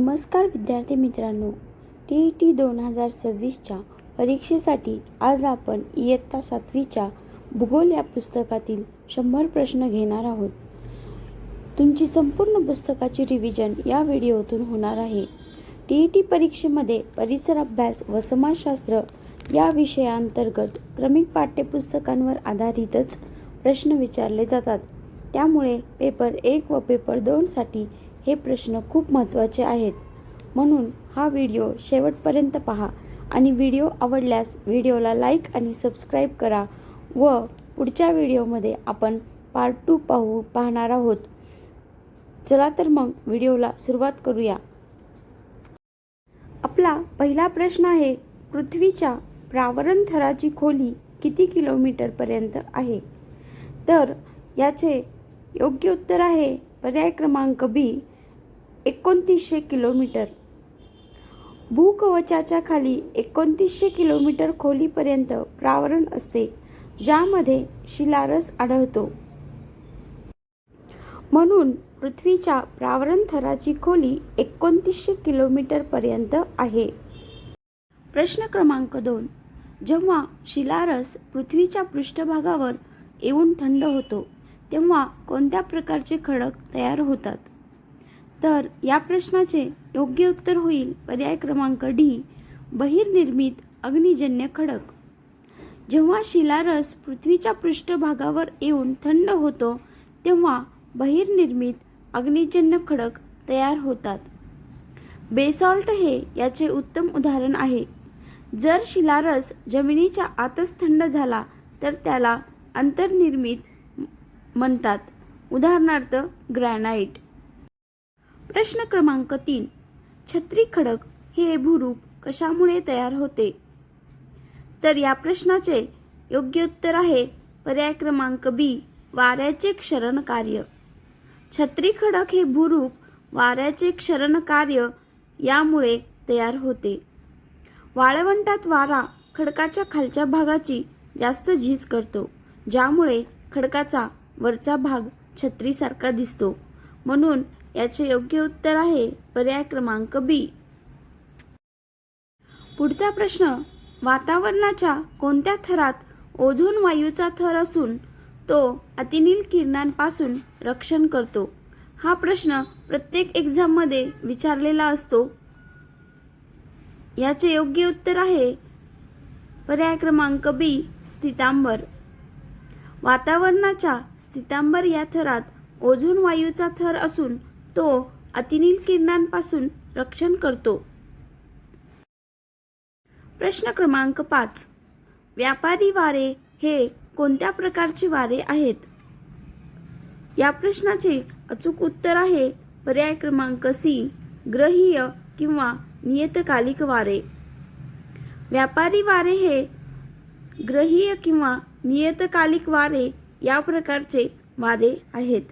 नमस्कार विद्यार्थी मित्रांनो, TET 2026च्या परीक्षेसाठी आज आपण इयत्ता 7वीच्या भूगोल या पुस्तकातील 100 प्रश्न घेणार आहोत. तुमची संपूर्ण पुस्तकाची रिव्हिजन या व्हिडिओतून होणार आहे. TET परीक्षेमध्ये परिसर अभ्यास व समाजशास्त्र या विषयांतर्गत क्रमिक पाठ्यपुस्तकांवर आधारितच प्रश्न विचारले जातात. त्यामुळे पेपर 1 व पेपर 2 साठी हे प्रश्न खूप महत्त्वाचे आहेत. म्हणून हा व्हिडिओ शेवटपर्यंत पहा आणि व्हिडिओ आवडल्यास व्हिडिओला लाईक आणि सबस्क्राईब करा व पुढच्या व्हिडिओमध्ये आपण पार्ट 2 पाहणार आहोत. चला तर मग व्हिडिओला सुरुवात करूया. आपला पहिला प्रश्न आहे, पृथ्वीच्या प्रावरण थराची खोली किती किलोमीटर पर्यंत आहे? तर याचे योग्य उत्तर आहे पर्याय क्रमांक बी, 2900 किलोमीटर. भूकवचाच्या खाली 2900 किलोमीटर खोलीपर्यंत प्रावरण असते, ज्यामध्ये शिलारस आढळतो. म्हणून पृथ्वीच्या प्रावरण थराची खोली 2900 किलोमीटर पर्यंत आहे. प्रश्न क्रमांक 2, जेव्हा शिलारस पृथ्वीच्या पृष्ठभागावर येऊन थंड होतो तेव्हा कोणत्या प्रकारचे खडक तयार होतात? तर या प्रश्नाचे योग्य उत्तर होईल पर्याय क्रमांक डी, बहिर्निर्मित अग्निजन्य खडक. जेव्हा शिलारस पृथ्वीच्या पृष्ठभागावर येऊन थंड होतो तेव्हा बहिर्निर्मित अग्निजन्य खडक तयार होतात. बेसॉल्ट हे याचे उत्तम उदाहरण आहे. जर शिलारस जमिनीच्या आतच थंड झाला तर त्याला अंतर्निर्मित म्हणतात, उदाहरणार्थ ग्रॅनाइट. प्रश्न क्रमांक 3, छत्री खडक हे भूरूप कशामुळे तयार होते? तर या प्रश्नाचे योग्य उत्तर आहे पर्याय क्रमांक बी, वाऱ्याचे क्षरण कार्य. छत्री खडक हे भूरूप वाऱ्याचे क्षरण कार्य यामुळे तयार होते. वाळवंटात वारा खडकाच्या खालच्या भागाची जास्त झीज करतो, ज्यामुळे खडकाचा वरचा भाग छत्रीसारखा दिसतो. म्हणून याचे योग्य उत्तर आहे पर्याय क्रमांक बी. पुढचा प्रश्न, वातावरणाच्या कोणत्या थरात ओझोन वायूचा थर असून तो अतिनील किरणांपासून रक्षण करतो? हा प्रश्न प्रत्येक एक्झाम मध्ये विचारलेला असतो. याचे योग्य उत्तर आहे पर्याय क्रमांक बी, स्थितांबर. वातावरणाच्या स्थितांबर या थरात ओझोन वायूचा थर असून तो अतिनील किरणांपासून रक्षण करतो. प्रश्न क्रमांक 5, व्यापारी वारे हे कोणत्या प्रकारचे वारे आहेत? या प्रश्नाचे अचूक उत्तर आहे पर्याय क्रमांक सी, ग्रहीय किंवा नियतकालिक वारे. व्यापारी वारे हे ग्रहीय किंवा नियतकालिक वारे या प्रकारचे वारे आहेत.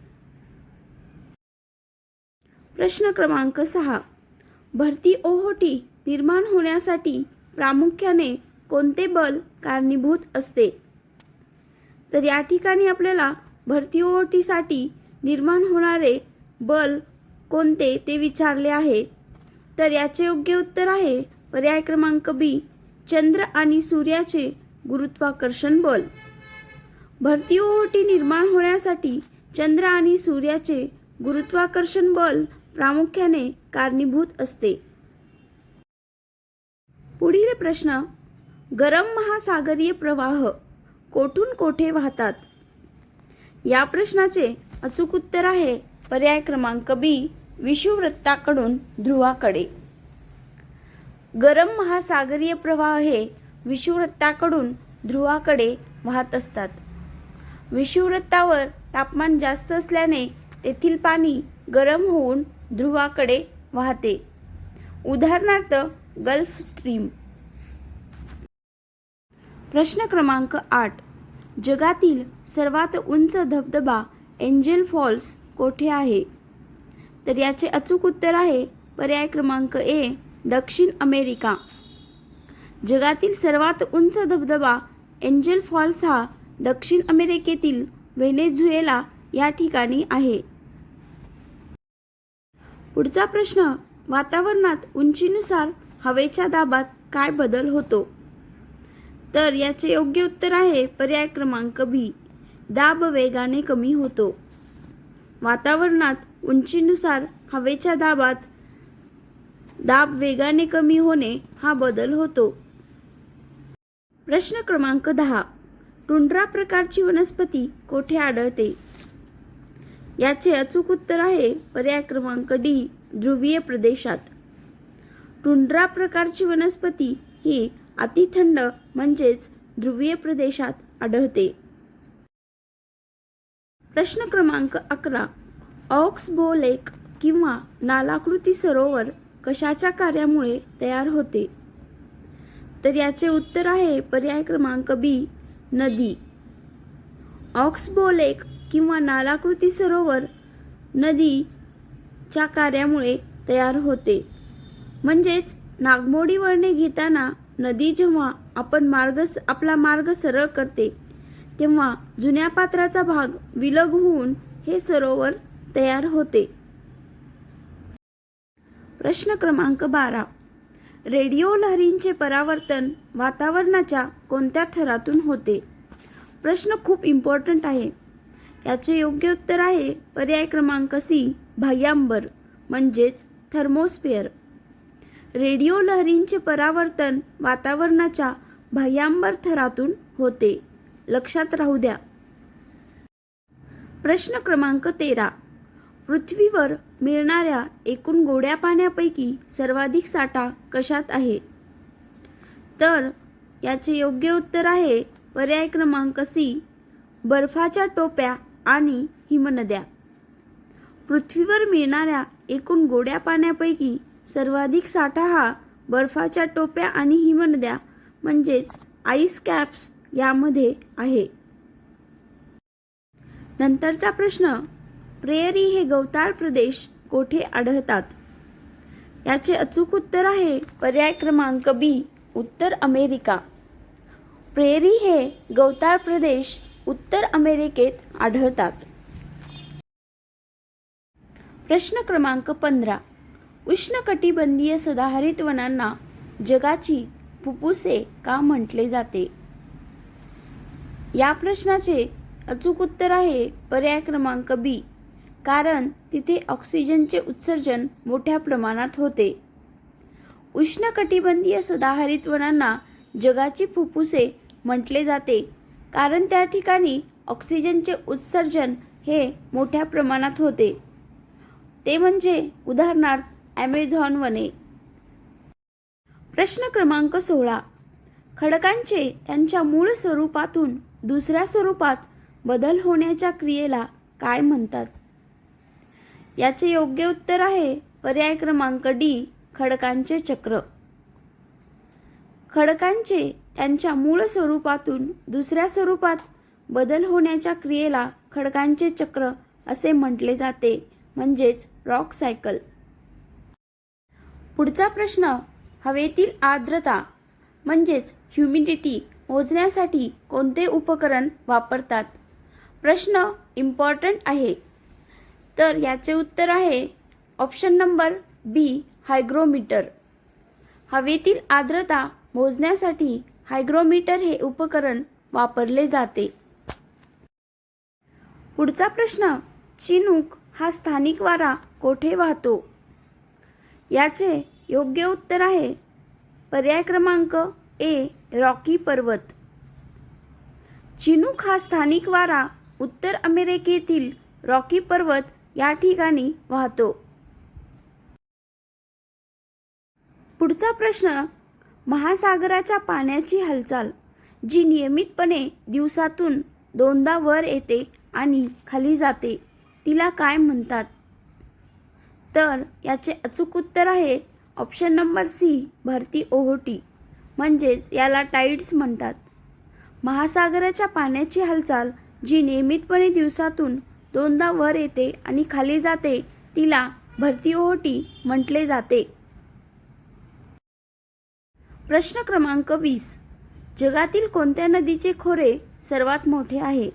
प्रश्न क्रमांक 6, भरती ओहोटी निर्माण होण्यासाठी प्रामुख्याने कोणते बल कारणीभूत असते? तर या ठिकाणी आपल्याला भरती ओहोटीसाठी निर्माण होणारे बल कोणते ते विचारले आहे. तर याचे योग्य उत्तर आहे पर्याय क्रमांक बी, चंद्र आणि सूर्याचे गुरुत्वाकर्षण बल. भरती ओहोटी निर्माण होण्यासाठी चंद्र आणि सूर्याचे गुरुत्वाकर्षण बल प्रामुख्याने कारणीभूत असते. पुढील प्रश्न, गरम महासागरीय प्रवाह कोठून कोठे वाहतात? या प्रश्नाचे अचूक उत्तर आहे पर्याय क्रमांक बी, विषुववृत्ताकडून ध्रुवाकडे. गरम महासागरीय प्रवाह हे विषुववृत्ताकडून ध्रुवाकडे वाहत असतात. विषुववृत्तावर तापमान जास्त असल्याने तेथील पाणी गरम होऊन ध्रुवाकडे वाहते, उदाहरणार्थ गल्फ स्ट्रीम. प्रश्न क्रमांक 8, जगातील सर्वात उंच धबधबा एंजल फॉल्स कोठे आहे? तर याचे अचूक उत्तर आहे पर्याय क्रमांक ए, दक्षिण अमेरिका. जगातील सर्वात उंच धबधबा एंजल फॉल्स हा दक्षिण अमेरिकेतील व्हेनेझुएला या ठिकाणी आहे. पुढचा प्रश्न, वातावरणात उंचीनुसार हवेच्या दाबात काय बदल होतो? तर याचे योग्य उत्तर आहे पर्याय क्रमांक बी, दाब वेगाने कमी होतो. वातावरणात उंचीनुसार हवेच्या दाबात दाब वेगाने कमी होणे हा बदल होतो. प्रश्न क्रमांक 10. टुंड्रा प्रकारची वनस्पती कोठे आढळते? याचे अचूक उत्तर आहे पर्याय क्रमांक डी, ध्रुवीय प्रदेशात. टुंड्रा प्रकारची वनस्पती ही अतिथंड म्हणजेच ध्रुवीय प्रदेशात आढळते. प्रश्न क्रमांक 11. ऑक्सबो लेक किंवा नालाकृती सरोवर कशाच्या कार्यामुळे तयार होते? तर याचे उत्तर आहे पर्याय क्रमांक बी, नदी. ऑक्सबो लेक किंवा नालाकृती सरोवर नदीच्या कार्यामुळे तयार होते. म्हणजेच नागमोडी वळणे घेताना नदी जेव्हा आपला मार्ग सरळ करते तेव्हा जुन्या पात्राचा भाग विलग होऊन हे सरोवर तयार होते. प्रश्न क्रमांक 12. रेडिओ लहरींचे परावर्तन वातावरणाच्या कोणत्या थरातून होते? प्रश्न खूप इम्पॉर्टंट आहे. याचे योग्य उत्तर आहे पर्याय क्रमांक सी, बाह्यांबर म्हणजेच थर्मोस्फिअर. रेडिओ लहरींचे परावर्तन वातावरणाच्या बाह्यांबर थरातून होते. लक्षात राहू द्या. प्रश्न क्रमांक 13. पृथ्वीवर मिळणाऱ्या एकूण गोड्या पाण्यापैकी सर्वाधिक साठा कशात आहे? तर याचे योग्य उत्तर आहे पर्याय क्रमांक सी, बर्फाच्या टोप्या आणि हिमनद्या. पृथ्वीवर मिळणाऱ्या एकूण गोड्या पाण्यापैकी सर्वाधिक साठा हा बर्फाच्या टोप्या आणि हिमनद्या म्हणजेच आईस कॅप्स यामध्ये आहे. नंतरचा प्रश्न. प्रेयरी हे गवताळ प्रदेश कोठे आढळतात? याचे अचूक उत्तर आहे पर्याय क्रमांक बी, उत्तर अमेरिका. प्रेयरी हे गवताळ प्रदेश उत्तर अमेरिकेत आढळतात. प्रश्न क्रमांक 15. उष्णकटिबंधीय सदाहरित वनांना जगाची फुफ्फुसे का म्हटले जाते? या प्रश्नाचे अचूक उत्तर आहे पर्याय क्रमांक बी, कारण तिथे ऑक्सिजनचे उत्सर्जन मोठ्या प्रमाणात होते. उष्णकटिबंधीय सदाहरित वनांना जगाची फुफ्फुसे म्हटले जाते कारण त्या ठिकाणी ऑक्सिजनचे उत्सर्जन हे मोठ्या प्रमाणात होते. ते म्हणजे उदाहरणार्थ ॲमेझॉन वने. प्रश्न क्रमांक 16. खडकांचे त्यांच्या मूळ स्वरूपातून दुसऱ्या स्वरूपात बदल होण्याच्या क्रियेला काय म्हणतात? याचे योग्य उत्तर आहे पर्याय क्रमांक डी, खडकांचे चक्र. खडकांचे त्यांच्या मूळ स्वरूपातून दुसऱ्या स्वरूपात बदल होण्याच्या क्रियेला खडकांचे चक्र असे म्हटले जाते म्हणजेच रॉक सायकल. पुढचा प्रश्न. हवेतील आर्द्रता म्हणजेच ह्युमिडिटी मोजण्यासाठी कोणते उपकरण वापरतात? प्रश्न इम्पॉर्टंट आहे. तर याचे उत्तर आहे ऑप्शन नंबर बी, हायग्रोमीटर. हवेतील आर्द्रता मोजण्यासाठी हायग्रोमीटर हे उपकरण वापरले जाते. पुढचा प्रश्न. चिनूक हा स्थानिक वारा कोठे वाहतो? याचे योग्य उत्तर आहे पर्याय क्रमांक ए, रॉकी पर्वत. चिनूक हा स्थानिक वारा उत्तर अमेरिकेतील रॉकी पर्वत या ठिकाणी वाहतो. पुढचा प्रश्न. महासागराच्या पाण्याची हालचाल जी नियमितपणे दिवसातून दोनदा वर येते आणि खाली जाते तिला काय म्हणतात? तर याचे अचूक उत्तर आहे ऑप्शन नंबर सी, भरती ओहोटी म्हणजेच याला टाइड्स म्हणतात. महासागराच्या पाण्याची हालचाल जी नियमितपणे दिवसातून दोनदा वर येते आणि खाली जाते तिला भरती ओहोटी म्हटले जाते. प्रश्न क्रमांक 20. जगातील कोणत्या नदीचे खोरे सर्वात मोठे आहे?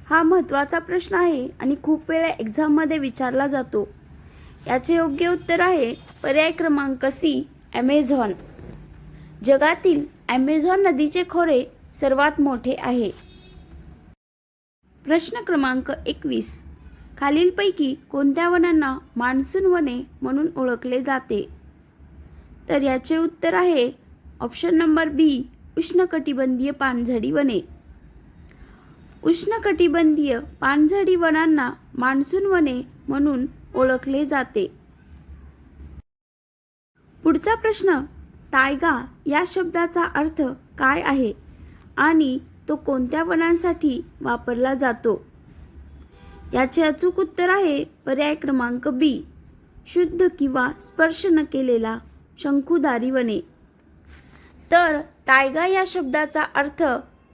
हा महत्त्वाचा प्रश्न आहे आणि खूप वेळा एक्झाममध्ये विचारला जातो. याचे योग्य उत्तर आहे पर्याय क्रमांक सी ॲमेझॉन. जगातील ॲमेझॉन नदीचे खोरे सर्वात मोठे आहे. प्रश्न क्रमांक 21. खालीलपैकी कोणत्या वनांना मान्सून वने म्हणून ओळखले जाते? तर याचे उत्तर आहे ऑप्शन नंबर बी उष्णकटिबंधीय पानझडी वने. उष्णकटिबंधीय पानझडी वनांना मान्सून वने म्हणून ओळखले जाते. पुढचा प्रश्न, तायगा या शब्दाचा अर्थ काय आहे आणि तो कोणत्या वनांसाठी वापरला जातो? याचे अचूक उत्तर आहे पर्याय क्रमांक बी शुद्ध किंवा स्पर्श न केलेला शंकुधारी वने. तर तायगा या शब्दाचा अर्थ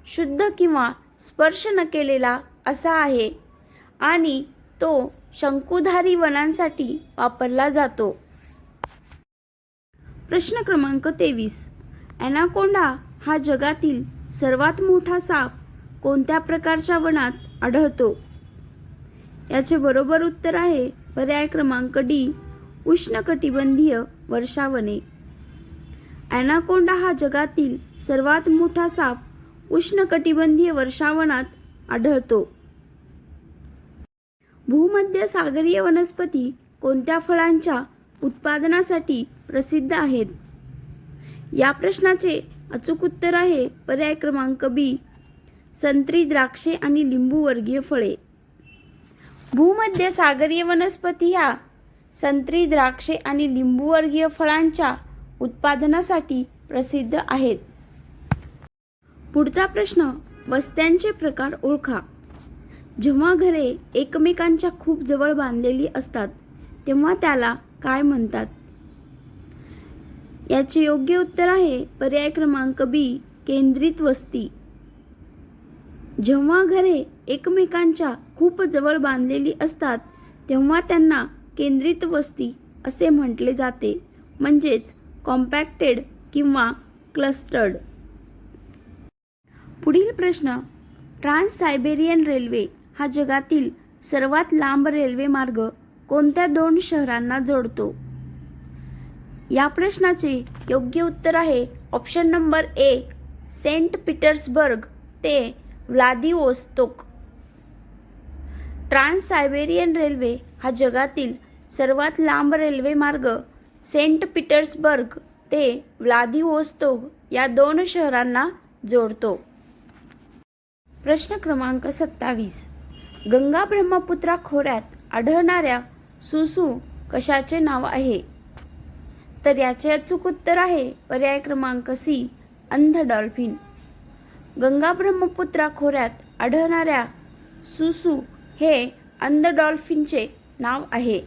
शुद्ध किंवा स्पर्श न केलेला असा आहे आणि तो शंकुधारी वनांसाठी वापरला जातो. प्रश्न क्रमांक 23. ॲनाकोंडा हा जगातील सर्वात मोठा साप कोणत्या प्रकारच्या वनात आढळतो? याचे बरोबर उत्तर आहे पर्याय क्रमांक डी उष्णकटिबंधीय वर्षावने. ॲनाकोंडा हा जगातील सर्वात मोठा साप उष्णकटिबंधीय वर्षावनात आढळतो. भूमध्य सागरीय वनस्पती कोणत्या फळांच्या उत्पादनासाठी प्रसिद्ध आहेत? या प्रश्नाचे अचूक उत्तर आहे पर्याय क्रमांक बी संत्री, द्राक्षे आणि लिंबू वर्गीय फळे. भूमध्य सागरीय वनस्पती ह्या संत्री, द्राक्षे आणि लिंबू वर्गीय फळांच्या उत्पादनासाठी प्रसिद्ध आहेत. पुढचा प्रश्न, वस्त्यांचे प्रकार ओळखा. जेव्हा घरे एकमेकांच्या खूप जवळ बांधलेली असतात तेव्हा त्याला काय म्हणतात? याचे योग्य उत्तर आहे पर्याय क्रमांक बी केंद्रित वस्ती. जेव्हा घरे एकमेकांच्या खूप जवळ बांधलेली असतात तेव्हा त्यांना केंद्रित वस्ती असे म्हटले जाते, म्हणजेच कॉम्पॅक्टेड किंवा क्लस्टर्ड. पुढील प्रश्न, ट्रान्स सायबेरियन रेल्वे हा जगातील सर्वात लांब रेल्वे मार्ग कोणत्या 2 शहरांना जोडतो? या प्रश्नाचे योग्य उत्तर आहे option number A Saint Petersburg ते व्लादिवोस्तोक. ट्रान्स सायबेरियन रेल्वे हा जगातील सर्वात लांब रेल्वे मार्ग सेंट पीटर्सबर्ग ते व्लादिवोस्तोक या 2 शहरांना जोडतो. प्रश्न क्रमांक 27. गंगा ब्रह्मपुत्रा खोऱ्यात आढळणाऱ्या सुसू कशाचे नाव आहे? तर याचे अचूक उत्तर आहे पर्याय क्रमांक सी अंध डॉल्फिन. गंगा ब्रह्मपुत्रा खोऱ्यात आढळणाऱ्या सुसू हे अंध डॉल्फिनचे नाव आहे.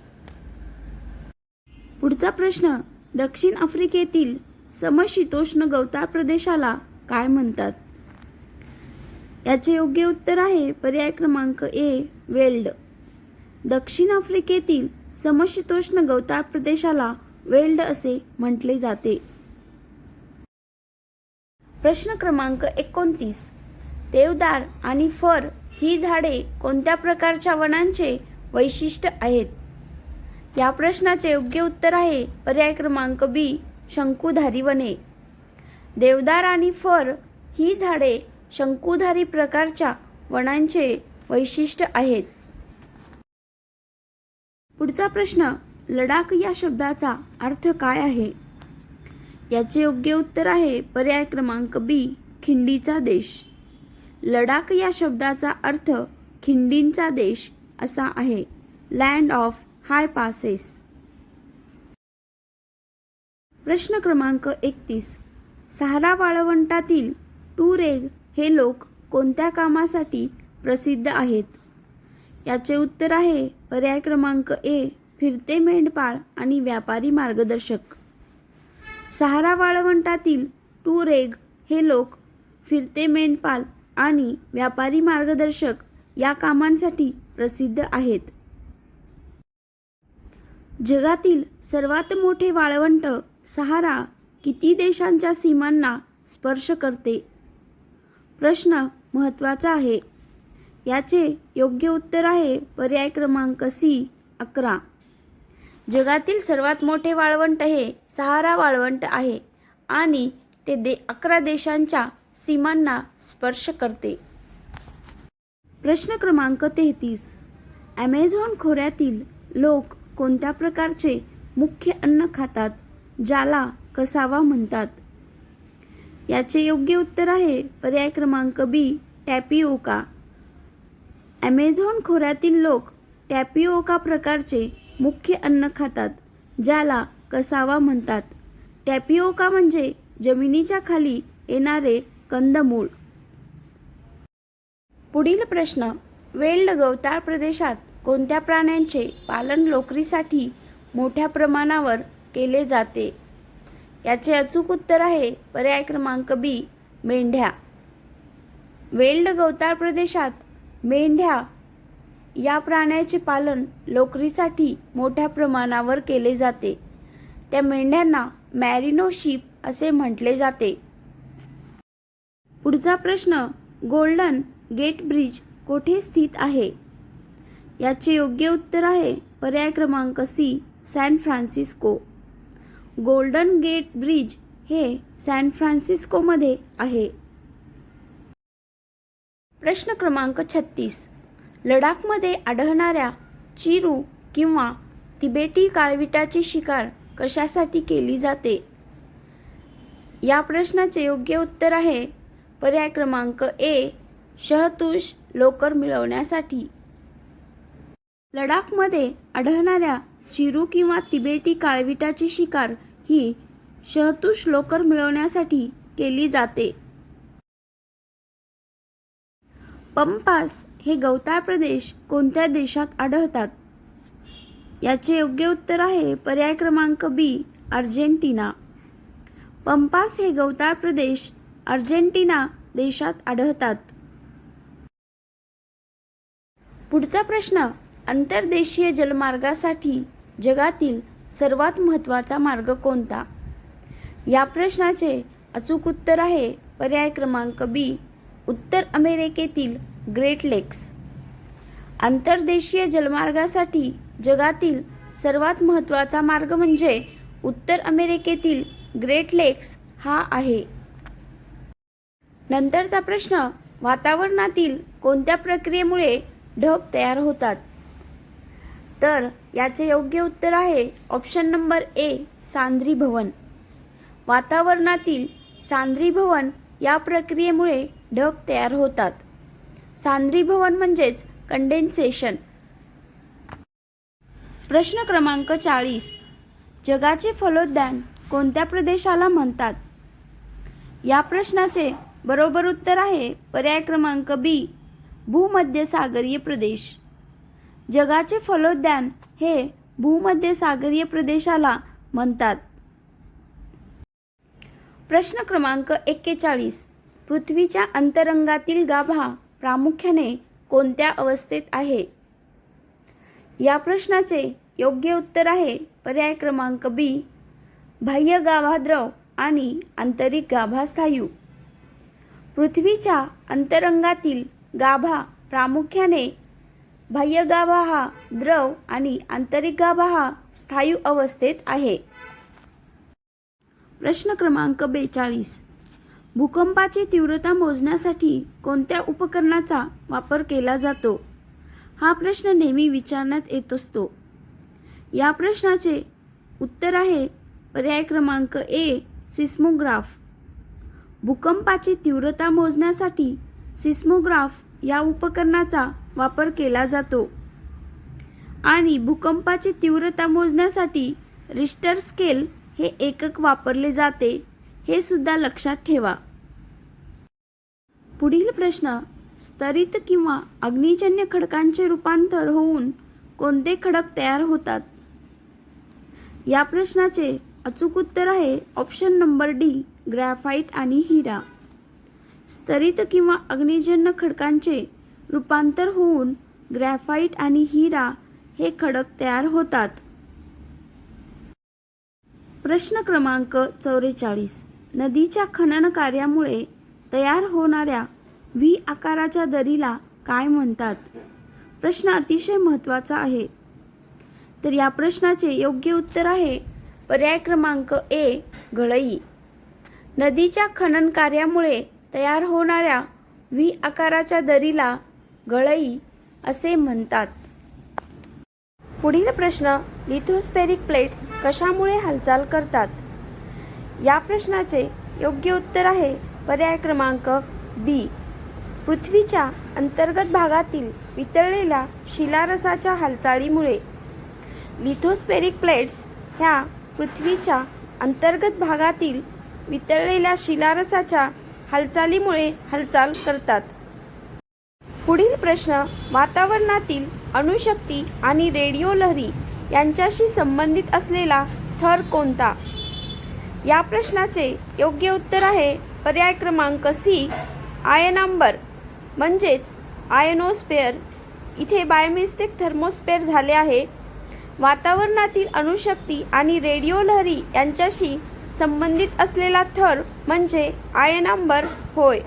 पुढचा प्रश्न, दक्षिण आफ्रिकेतील समशीतोष्ण गवताळ प्रदेशाला काय म्हणतात? याचे योग्य उत्तर आहे पर्याय क्रमांक ए वेल्ड. दक्षिण आफ्रिकेतील समशीतोष्ण गवताळ प्रदेशाला वेल्ड असे म्हटले जाते. प्रश्न क्रमांक 29. देवदार आणि फर ही झाडे कोणत्या प्रकारच्या वनांचे वैशिष्ट्य आहेत? या प्रश्नाचे योग्य उत्तर आहे पर्याय क्रमांक बी शंकुधारी वने. देवदार आणि फर ही झाडे शंकुधारी प्रकारच्या वनांचे वैशिष्ट्य आहेत. पुढचा प्रश्न, लडाख या शब्दाचा अर्थ काय आहे? याचे योग्य उत्तर आहे पर्याय क्रमांक बी खिंडीचा देश. लडाख या शब्दाचा अर्थ खिंडींचा देश असा आहे, लँड ऑफ हाय पासेस. प्रश्न क्रमांक 31. सहारा वाळवंटातील टुरेग हे लोक कोणत्या कामासाठी प्रसिद्ध आहेत? याचे उत्तर आहे पर्याय क्रमांक ए फिरते मेंढपाळ आणि व्यापारी मार्गदर्शक. सहारा वाळवंटातील टुरेग हे लोक फिरते मेंढपाळ आणि व्यापारी मार्गदर्शक या कामांसाठी प्रसिद्ध आहेत. जगातील सर्वात मोठे वाळवंट सहारा किती देशांच्या सीमांना स्पर्श करते? प्रश्न महत्त्वाचा आहे. याचे योग्य उत्तर आहे पर्याय क्रमांक सी 11. जगातील सर्वात मोठे वाळवंट हे सहारा वाळवंट आहे आणि ते 11 देशांच्या सीमांना स्पर्श करते. प्रश्न क्रमांक 33. ॲमेझॉन खोऱ्यातील लोक कोणत्या प्रकारचे मुख्य अन्न खातात ज्याला कसावा म्हणतात? याचे योग्य उत्तर आहे पर्याय क्रमांक बी, टॅपिओका. ॲमेझॉन खोऱ्यातील लोक टॅपिओका प्रकारचे मुख्य अन्न खातात ज्याला कसावा म्हणतात. टॅपिओका म्हणजे जमिनीच्या खाली येणारे कंदमूळ. पुढील प्रश्न. वेल्ड गवताळ प्रदेशात कोणत्या प्राण्यांचे पालन लोकरीसाठी मोठ्या प्रमाणावर केले जाते? याचे अचूक उत्तर आहे पर्याय क्रमांक बी, मेंढ्या. वेल्ड गवताळ प्रदेशात मेंढ्या या प्राण्याचे पालन लोकरीसाठी मोठ्या प्रमाणावर केले जाते. त्या मेंढ्यांना मॅरिनो शीप असे म्हटले जाते. पुढचा प्रश्न. गोल्डन गेट ब्रिज कोठे स्थित आहे? याचे योग्य उत्तर आहे पर्याय क्रमांक C, San Francisco. Golden gate bridge हे सॅन फ्रान्सिस्कोमध्ये आहे. प्रश्न क्रमांक 36. लडाखमध्ये आढळणाऱ्या चिरू किंवा तिबेटी काळविटाची शिकार कशासाठी केली जाते? या प्रश्नाचे योग्य उत्तर आहे पर्याय क्रमांक ए, शहतूश लोकर मिळवण्यासाठी. लडाखमध्ये आढळणाऱ्या चिरू किंवा तिबेटी काळविटाची शिकार ही शहतूश लोकर मिळवण्यासाठी केली जाते. पंपास हे गवताळ प्रदेश कोणत्या देशात आढळतात? याचे योग्य उत्तर आहे पर्याय क्रमांक बी, अर्जेंटिना. पंपास हे गवताळ प्रदेश अर्जेंटिना देशात आढळतात. पुढचा प्रश्न. अंतर्देशीय जलमार्गासाठी जगातील सर्वात महत्त्वाचा मार्ग कोणता? या प्रश्नाचे अचूक उत्तर आहे पर्याय क्रमांक बी, उत्तर अमेरिकेतील ग्रेट लेक्स. आंतरदेशीय जलमार्गासाठी जगातील सर्वात महत्त्वाचा मार्ग म्हणजे उत्तर अमेरिकेतील ग्रेट लेक्स हा आहे. नंतरचा प्रश्न. वातावरणातील कोणत्या प्रक्रियेमुळे ढग तयार होतात? तर याचे योग्य उत्तर आहे ऑप्शन नंबर ए, सांद्रीभवन. वातावरणातील सांद्रीभवन या प्रक्रियेमुळे ढग तयार होतात. सांद्रीभवन म्हणजेच कंडेन्सेशन. प्रश्न क्रमांक 40. जगाचे फलोद्यान कोणत्या प्रदेशाला म्हणतात? या प्रश्नाचे बरोबर उत्तर आहे पर्याय क्रमांक बी, भूमध्यसागरीय प्रदेश. जगाचे फलोद्यान हे भूमध्यसागरीय प्रदेशाला म्हणतात. प्रश्न क्रमांक 41. पृथ्वीच्या अंतरंगातील गाभा प्रामुख्याने कोणत्या अवस्थेत आहे? या प्रश्नाचे योग्य उत्तर आहे पर्याय क्रमांक बी, बाह्य गाभा द्रव आणि आंतरिक गाभा स्थायू. पृथ्वीच्या अंतरंगातील गाभा प्रामुख्याने बाह्य गाभा हा द्रव आणि आंतरिक गाभा हा स्थायू अवस्थेत आहे. प्रश्न क्रमांक 42. भूकंपाची तीव्रता मोजण्यासाठी कोणत्या उपकरणाचा वापर केला जातो? हा प्रश्न नेहमी विचारण्यात येत असतो. या प्रश्नाचे उत्तर आहे पर्याय क्रमांक ए, सिस्मोग्राफ. भूकंपाची तीव्रता मोजण्यासाठी सिस्मोग्राफ या उपकरणाचा वापर केला जातो. आणि भूकंपाची तीव्रता मोजण्यासाठी रिश्टर स्केल हे एकक वापरले जाते, हे सुद्धा लक्षात ठेवा. पुढील प्रश्न. स्तरित किंवा अग्निजन्य खडकांचे रूपांतर होऊन कोणते खडक तयार होतात? या प्रश्नाचे अचूक उत्तर आहे ऑप्शन नंबर डी, ग्रॅफाइट आणि हिरा. स्तरित किंवा अग्निजन्य खडकांचे रूपांतर होऊन ग्रॅफाइट आणि हिरा हे खडक तयार होतात. प्रश्न क्रमांक 44. नदीच्या खनन कार्यामुळे तयार होणाऱ्या व्ही आकाराच्या दरीला काय म्हणतात? प्रश्न अतिशय महत्त्वाचा आहे. तर या प्रश्नाचे योग्य उत्तर आहे पर्याय क्रमांक ए, गळई. नदीच्या खनन कार्यामुळे तयार होणाऱ्या व्ही आकाराच्या दरीला गळई असे म्हणतात. पुढील प्रश्न, लिथोस्फेरिक प्लेट्स कशामुळे हालचाल करतात? या प्रश्नाचे योग्य उत्तर आहे पर्याय क्रमांक बी, पृथ्वीच्या अंतर्गत भागातील वितळलेल्या शिलारसाच्या हालचालीमुळे. लिथोस्फेरिक प्लेट्स ह्या पृथ्वीच्या अंतर्गत भागातील वितळलेल्या शिलारसाच्या हालचालीमुळे हालचाल करतात. पुढील प्रश्न, वातावरणातील अणुशक्ती आणि रेडिओ लहरी यांच्याशी संबंधित असलेला थर कोणता? या प्रश्नाचे योग्य उत्तर आहे पर्याय क्रमांक सी, आयनांबर म्हणजेच आयनोस्फेअर. इथे बायमिस्टेक थर्मोस्फेअर झाले आहे. वातावरणातील अणुशक्ती आणि रेडिओ लहरी यांच्याशी संबंधित असलेला थर म्हणजे आयनांबर होय.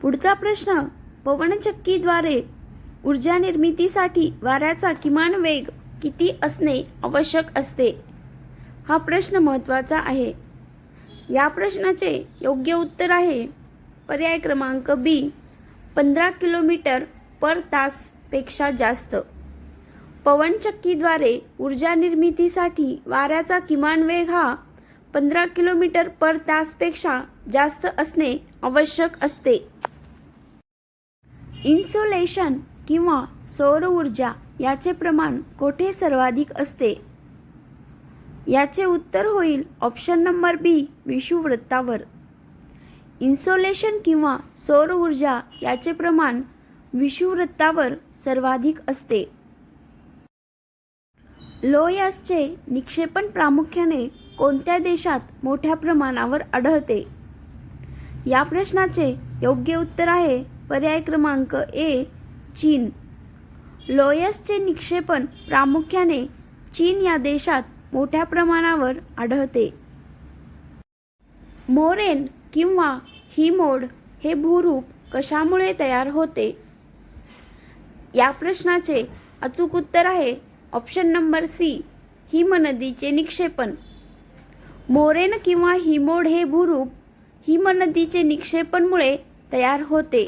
पुढचा प्रश्न, पवनचक्कीद्वारे ऊर्जा निर्मितीसाठी वाऱ्याचा किमान वेग किती असणे आवश्यक असते? हा प्रश्न महत्त्वाचा आहे. या प्रश्नाचे योग्य उत्तर आहे पर्याय क्रमांक बी, 15 किलोमीटर पर तास पेक्षा जास्त. पवनचक्कीद्वारे ऊर्जा निर्मितीसाठी वाऱ्याचा किमान वेग हा 15 किलोमीटर पर तास पेक्षा जास्त असणे आवश्यक असते. इन्सोलेशन किंवा सौर ऊर्जा याचे प्रमाण कोठे सर्वाधिक असते? याचे उत्तर होईल ऑप्शन नंबर बी, विषुववृत्तावर. इन्सोलेशन किंवा सौर ऊर्जा याचे प्रमाण विषुववृत्तावर सर्वाधिक असते. लोयसचे निक्षेपण प्रामुख्याने कोणत्या देशात मोठ्या प्रमाणावर आढळते? या प्रश्नाचे योग्य उत्तर आहे पर्याय क्रमांक ए, चीन. लोयसचे निक्षेपण प्रामुख्याने चीन या देशात मोठ्या प्रमाणावर आढळते. मोरेन किंवा हिमोड हे भूरूप कशामुळे तयार होते? या प्रश्नाचे अचूक उत्तर आहे ऑप्शन नंबर सी, हिमनदीचे निक्षेपण. मोरेन किंवा हिमोड हे भूरूप हिमनदीचे निक्षेपणमुळे तयार होते.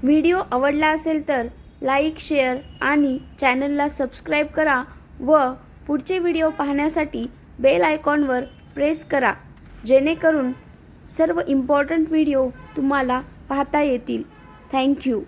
व्हिडिओ आवडला असेल तर लाईक, शेअर आणि चॅनलला सबस्क्राईब करा व पुढचे व्हिडिओ पाहण्यासाठी बेल आयकॉनवर प्रेस करा, जेणेकरून सर्व इम्पॉर्टंट व्हिडिओ तुम्हाला पाहता येतील. थँक्यू.